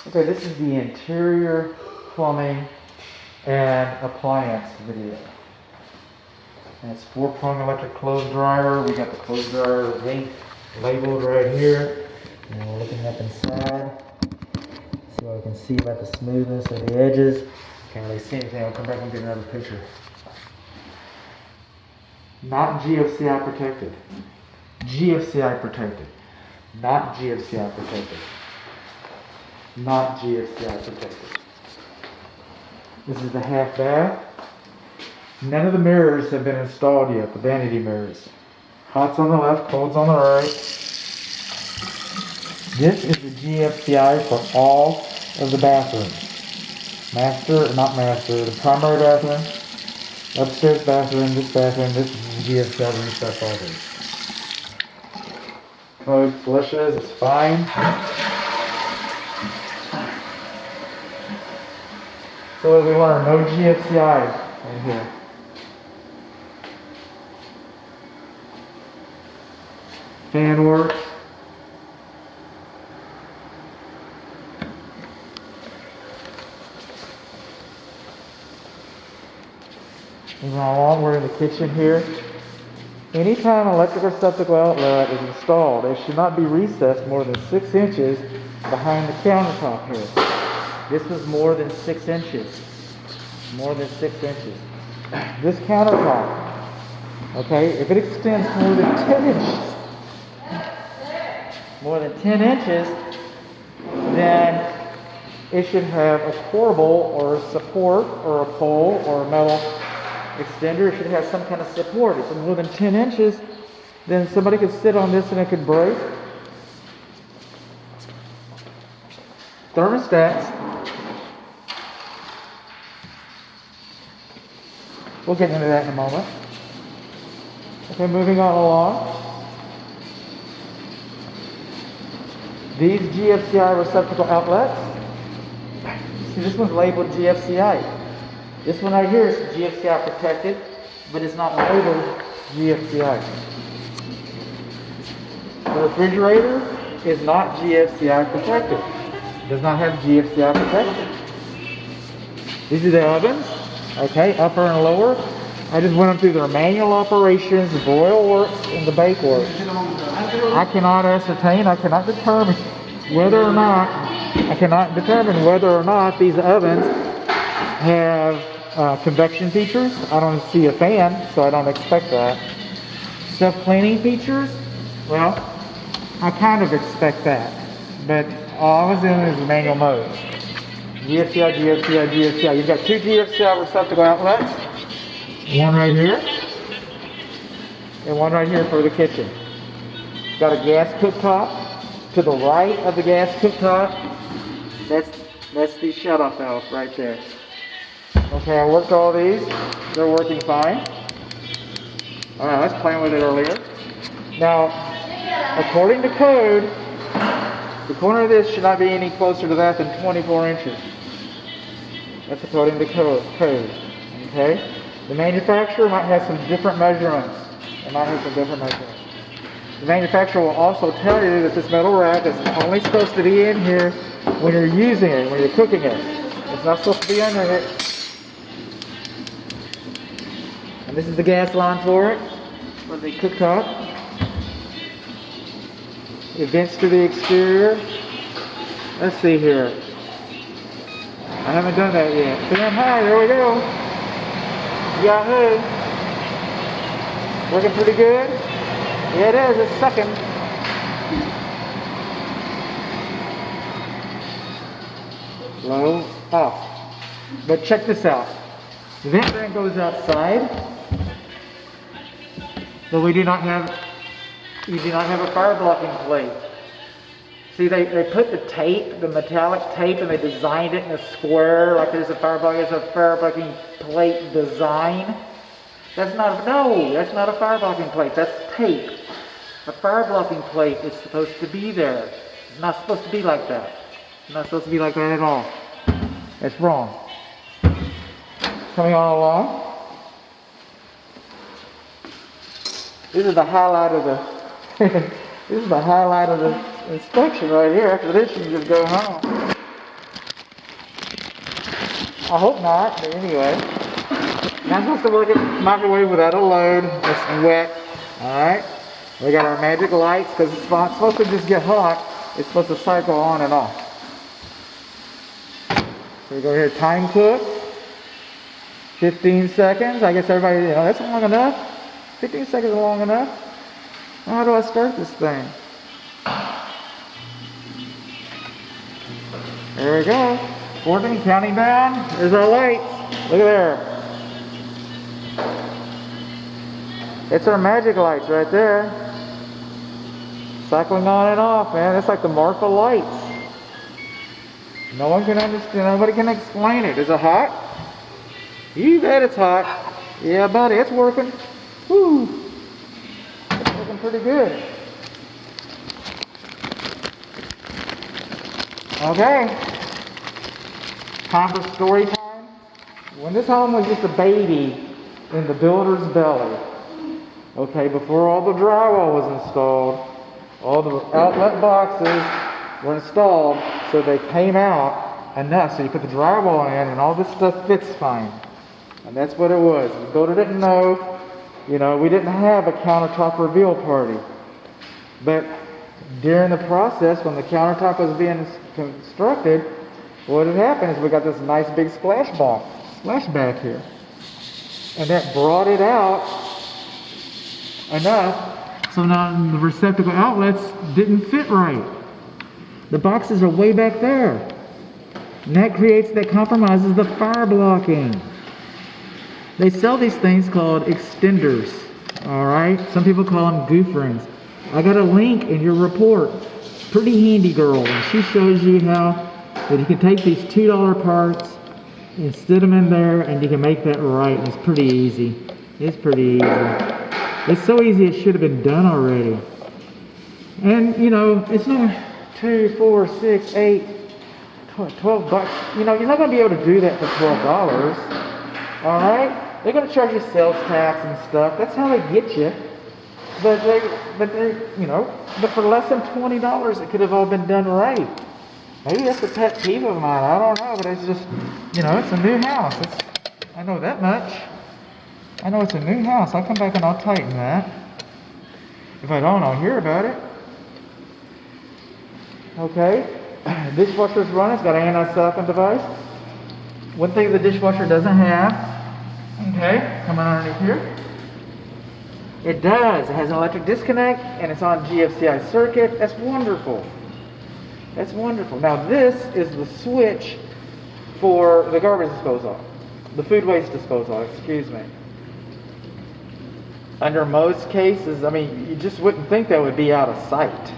Okay, this is the interior plumbing and appliance video. And it's 4-prong electric clothes dryer. We got the clothes dryer link labeled right here. And we're looking up inside. See what we can see about the smoothness of the edges. Can't really see anything. I'll come back and get another picture. Not GFCI protected. GFCI protected. Not GFCI protected. Not GFCI protected. This is the half bath. None of the mirrors have been installed yet, the vanity mirrors. Hot's on the left, cold's on the right. This is the GFCI for all of the bathrooms. The primary bathroom, upstairs bathroom, this is the GFCI to reset all these. Code flushes, it's fine. So as we learn, no GFCI in here. Fan works. Moving along, we're in the kitchen here. Anytime an electric receptacle outlet is installed, it should not be recessed more than 6 inches behind the countertop here. This was more than 6 inches. More than 6 inches. This countertop, okay, if it extends more than 10 inches, then it should have a corbel or a support or a pole or a metal extender. It should have some kind of support. If it's more than 10 inches, then somebody could sit on this and it could break. Thermostats. We'll get into that in a moment. Okay, moving on along. These GFCI receptacle outlets. See, this one's labeled GFCI. This one right here is GFCI protected, but it's not labeled GFCI. The refrigerator is not GFCI protected. It does not have GFCI protection. These are the ovens, okay, upper and lower. I just went them through their manual operations, the broil works, and the bake works. I cannot determine whether or not these ovens have convection features. I don't see a fan, so I don't expect that. Self-cleaning features, well, I kind of expect that, but all I was in is manual mode. GFCI. You've got 2 GFCI receptacle outlets. One right here, and one right here for the kitchen. Got a gas cooktop. To the right of the gas cooktop, that's the shut-off valve right there. Okay, I worked all these. They're working fine. All right, I was playing with it earlier. Now, according to code, the corner of this should not be any closer to that than 24 inches. That's according to code. Okay? The manufacturer might have some different measurements. The manufacturer will also tell you that this metal rack is only supposed to be in here when you're using it, when you're cooking it. It's not supposed to be under it. And this is the gas line for it, for the cooktop. It vents to the exterior. Let's see here. I haven't done that yet. Fan high, there we go. Yahoo! Working pretty good? Yeah, it is. It's sucking. Low, off. But check this out. The vent fan goes outside, but you do not have a fire blocking plate. See, they put the tape, the metallic tape, and they designed it in a square, like there's a fire blocking plate design. That's not a fire blocking plate. That's tape. A fire blocking plate is supposed to be there. It's not supposed to be like that. It's not supposed to be like that at all. That's wrong. Coming on along. This is the highlight of the inspection right here. After this, you can just go home. I hope not, but anyway. Not supposed to work in microwave without a load. It's wet. Alright. We got our magic lights because it's not supposed to just get hot. It's supposed to cycle on and off. So we go here, time cook. 15 seconds. I guess everybody, that's long enough. 15 seconds is long enough. Now how do I start this thing? There we go. 14, counting down. There's our lights. Look at there. It's our magic lights right there. Cycling on and off, man. It's like the Marfa lights. No one can understand. Nobody can explain it. Is it hot? You bet it's hot. Yeah, buddy, it's working. Woo. It's working pretty good. Okay. Time for story time. When this home was just a baby in the builder's belly, okay, before all the drywall was installed, all the outlet boxes were installed, so they came out enough so you put the drywall in and all this stuff fits fine. And that's what it was. The builder didn't know, we didn't have a countertop reveal party. But during the process, when the countertop was being constructed, what had happened is we got this nice big splashback here. And that brought it out enough so now the receptacle outlets didn't fit right. The boxes are way back there. And that compromises the fire blocking. They sell these things called extenders. Alright? Some people call them gooferins. I got a link in your report. Pretty handy girl. And she shows you how that you can take these $2 parts and sit them in there and you can make that right. It's pretty easy. It's pretty easy. It's so easy it should have been done already. And it's not 2, 4, 6, 8, 12 bucks. You're not going to be able to do that for $12. Alright? They're going to charge you sales tax and stuff. That's how they get you. But for less than $20 it could have all been done right. Maybe that's a pet peeve of mine. I don't know, but it's just, it's a new house. I know that much. I know it's a new house. I'll come back and I'll tighten that. If I don't, I'll hear about it. Okay. Dishwasher's running. It's got an anti-sucking device. One thing the dishwasher doesn't have, okay, coming underneath here. It does. It has an electric disconnect and it's on Gfci circuit. That's wonderful. That's wonderful. Now this is the switch for the garbage disposal. The food waste disposal, excuse me. Under most cases, you just wouldn't think that would be out of sight.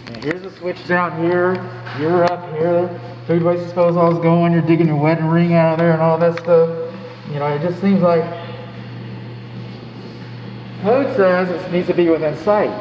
And here's a switch down here. You're up here. Food waste disposal is going. You're digging your wedding ring out of there and all that stuff. It just seems like code says it needs to be within sight.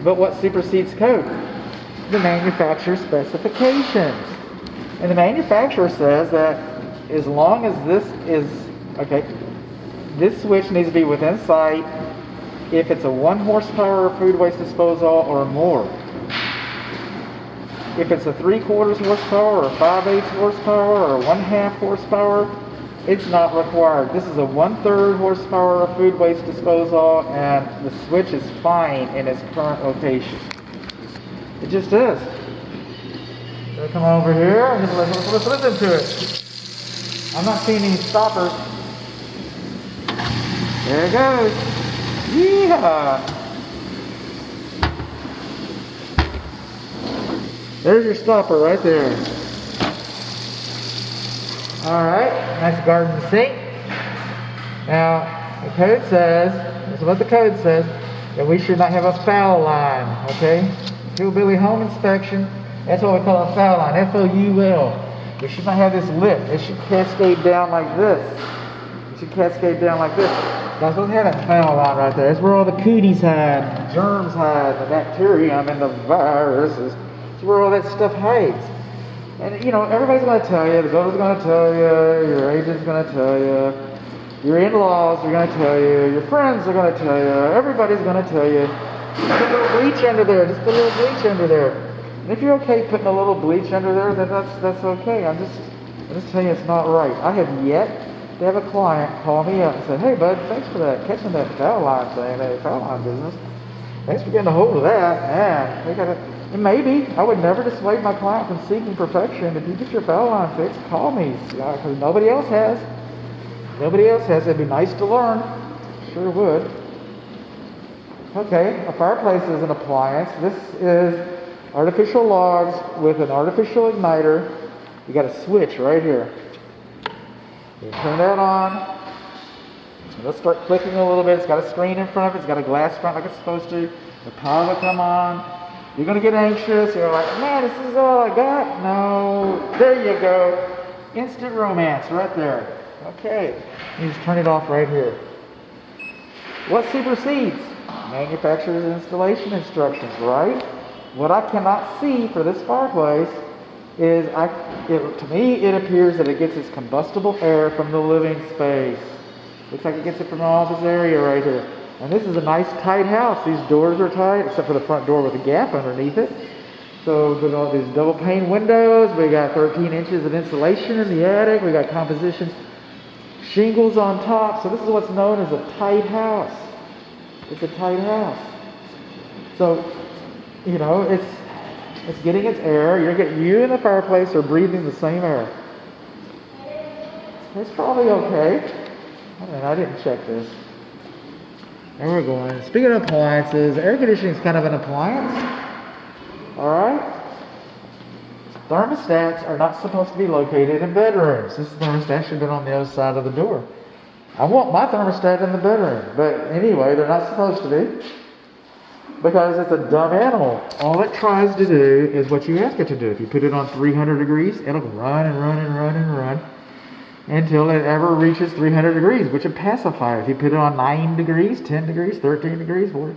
But what supersedes code? The manufacturer's specifications. And the manufacturer says that as long as this switch needs to be within sight if it's a 1 horsepower food waste disposal or more. If it's a 3/4 horsepower or 5/8 horsepower or 1/2 horsepower, it's not required. This is a 1/3 horsepower food waste disposal and the switch is fine in its current location. It just is. So come over here and let's listen to it. I'm not seeing any stoppers. There it goes. Yeehaw! There's your stopper right there. Alright, nice garden sink. Now, the code says, this is what the code says, that we should not have a foul line, okay? Hillbilly home inspection, that's what we call a foul line, F-O-U-L. We should not have this lip. It should cascade down like this. It should cascade down like this. Not supposed to have that foul line right there. That's where all the cooties hide, germs hide, the bacteria and the viruses. It's where all that stuff hides. And everybody's going to tell you, the builder's going to tell you, your agent's going to tell you, your in-laws are going to tell you, your friends are going to tell you, everybody's going to tell you. Just a little bleach under there, just a little bleach under there. And if you're okay putting a little bleach under there, then that's okay. Let's tell you it's not right. I have yet to have a client call me up and say, hey bud, thanks for catching that foul line thing, that foul line business. Thanks for getting a hold of that. Man, we gotta, and maybe I would never dissuade my client from seeking perfection. If you get your foul line fixed, call me, because nobody else has. Nobody else has. It'd be nice to learn. Sure would. Okay, a fireplace is an appliance. This is artificial logs with an artificial igniter. You got a switch right here. You turn that on. It'll start clicking a little bit. It's got a screen in front of it. It's got a glass front like it's supposed to. The power will come on. You're going to get anxious. You're like, man, this is all I got. No. There you go. Instant romance right there. Okay. You just turn it off right here. What supersedes? Manufacturer's installation instructions, right? What I cannot see for this fireplace is, to me, it appears that it gets its combustible air from the living space. Looks like it gets it from the office area right here. And this is a nice tight house. These doors are tight, except for the front door with a gap underneath it. So with all these double pane windows, we got 13 inches of insulation in the attic. We got composition shingles on top. So this is what's known as a tight house. It's a tight house. So, you know, it's getting its air. You and the fireplace are breathing the same air. It's probably okay. I didn't check this. There we're going. Speaking of appliances, air conditioning is kind of an appliance. Alright? Thermostats are not supposed to be located in bedrooms. This thermostat should have been on the other side of the door. I want my thermostat in the bedroom. But anyway, they're not supposed to be. Because it's a dumb animal. All it tries to do is what you ask it to do. If you put it on 300 degrees, it'll run and run and run and run until it ever reaches 300 degrees, which would pacify it. If you put it on 9 degrees, 10 degrees, 13 degrees, 40,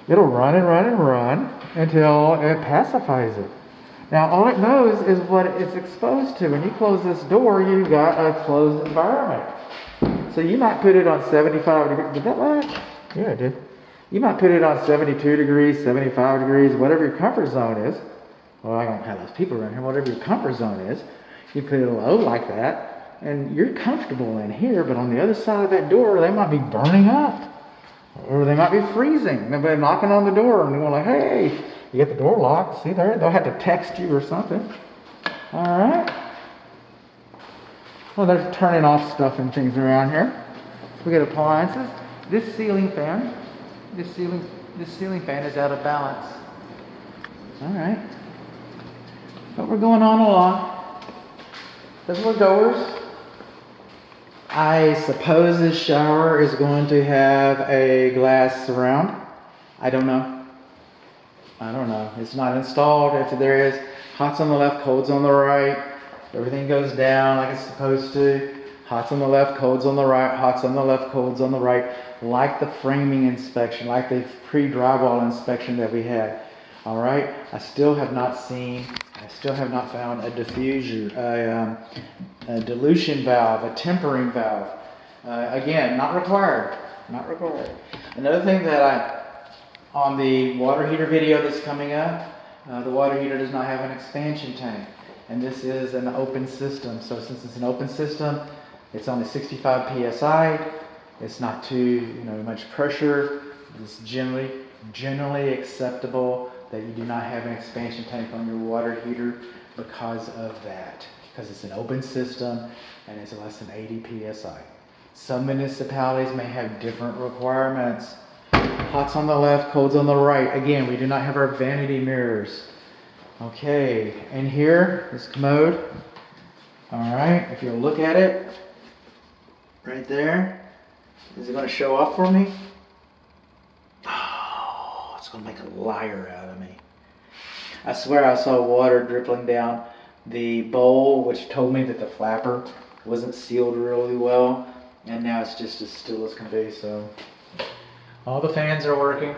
it'll run and run and run until it pacifies it. Now, all it knows is what it's exposed to. When you close this door, you've got a closed environment. So you might put it on 75 degrees. Did that light? Yeah, it did. You might put it on 72 degrees, 75 degrees, whatever your comfort zone is. Well, I don't have those people around here. Whatever your comfort zone is, you put it low like that. And you're comfortable in here, but on the other side of that door, they might be burning up. Or they might be freezing. They'll be knocking on the door and they're like, hey, you get the door locked. See there? They'll have to text you or something. All right. Well, they're turning off stuff and things around here. We got appliances. This ceiling fan is out of balance. All right. But we're going on along. There's more doors. I suppose this shower is going to have a glass surround. I don't know. It's not installed. If there is, hot's on the left, cold's on the right. Everything goes down like it's supposed to. Hot's on the left, cold's on the right. Hot's on the left, cold's on the right. Like the framing inspection, like the pre-drywall inspection that we had. All right. I still have not found a diffuser, a dilution valve, a tempering valve. Again, not required. Another thing that on the water heater video that's coming up, the water heater does not have an expansion tank. And this is an open system. So since it's an open system, it's only 65 PSI. It's not too much pressure. It's generally acceptable that you do not have an expansion tank on your water heater because of that. Because it's an open system and it's less than 80 PSI. Some municipalities may have different requirements. Hot's on the left, cold's on the right. Again, we do not have our vanity mirrors. Okay, and here is commode. All right, if you look at it, right there, is it going to show up for me? Oh, it's going to make a liar out of me. I swear I saw water dripping down the bowl, which told me that the flapper wasn't sealed really well, and now it's just as still as can be. So all the fans are working.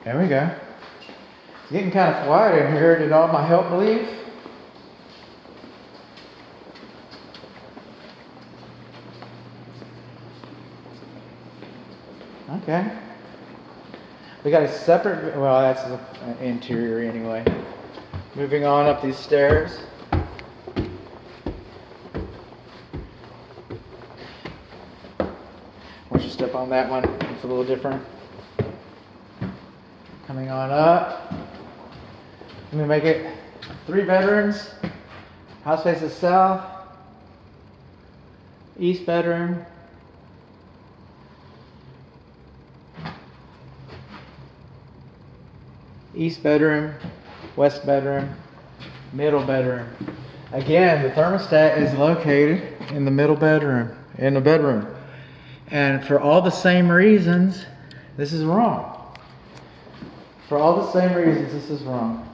There we go. It's getting kind of quiet in here. Did all my help leave? Okay. We got a separate, well, that's the interior anyway. Moving on up these stairs. step on that one. It's a little different. Coming on up. Let me make it 3 bedrooms. House faces south. East bedroom. East bedroom. West bedroom. Middle bedroom. Again, the thermostat is located in the middle bedroom, in the bedroom. And for all the same reasons, this is wrong. For all the same reasons, this is wrong.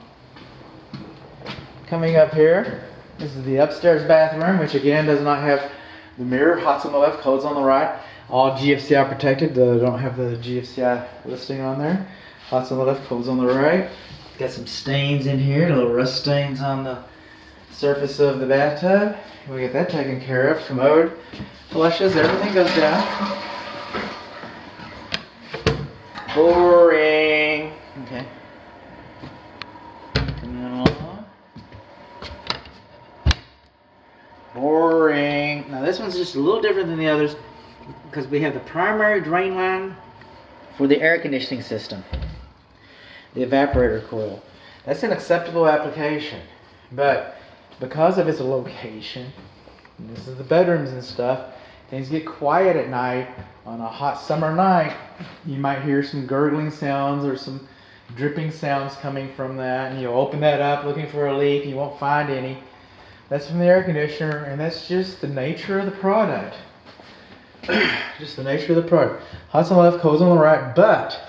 Coming up here, this is the upstairs bathroom, which again does not have the mirror. Hots on the left, colds on the right. All GFCI protected. Don't have the GFCI listing on there. Hots on the left, colds on the right. Got some stains in here, little rust stains on the surface of the bathtub. We get that taken care of. Commode, flushes, everything goes down. Boring. Okay. Coming along. Boring. Now this one's just a little different than the others because we have the primary drain line for the air conditioning system. The evaporator coil. That's an acceptable application, but because of its location, this is the bedrooms and stuff, things get quiet at night. On a hot summer night, you might hear some gurgling sounds or some dripping sounds coming from that, and you'll open that up looking for a leak and you won't find any. That's from the air conditioner, and that's just the nature of the product. Just the nature of the product. Hots on the left, colds on the right, but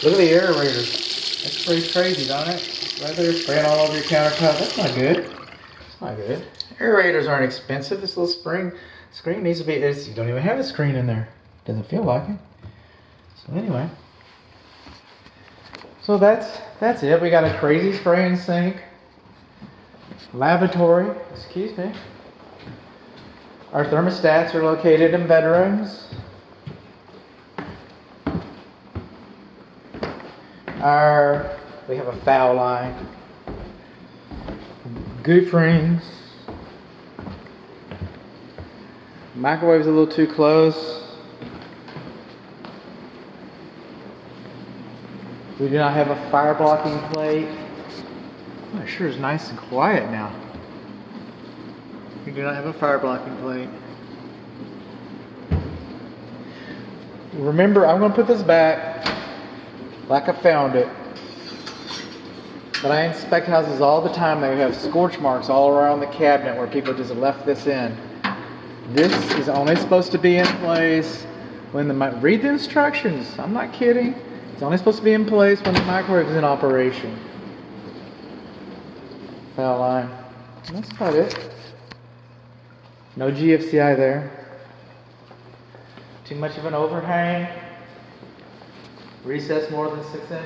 look at the aerators. That's pretty crazy, don't it? Right there, spraying all over your countertop. That's not good. It's not good. Aerators aren't expensive. This little screen needs to be. You don't even have a screen in there. Doesn't feel like it. So anyway, so that's it. We got a crazy spray and sink, lavatory. Excuse me. Our thermostats are located in bedrooms. We have a foul line, goof rings, microwave's a little too close. We do not have a fire blocking plate. Oh, it sure is nice and quiet now. We do not have a fire blocking plate. Remember, I'm going to put this back like I found it. But I inspect houses all the time. They have scorch marks all around the cabinet where people just left this in. This is only supposed to be in place when read the instructions. I'm not kidding. It's only supposed to be in place when the microwave is in operation. Foul line. That's about it. No GFCI there. Too much of an overhang. Recess more than 6 inches.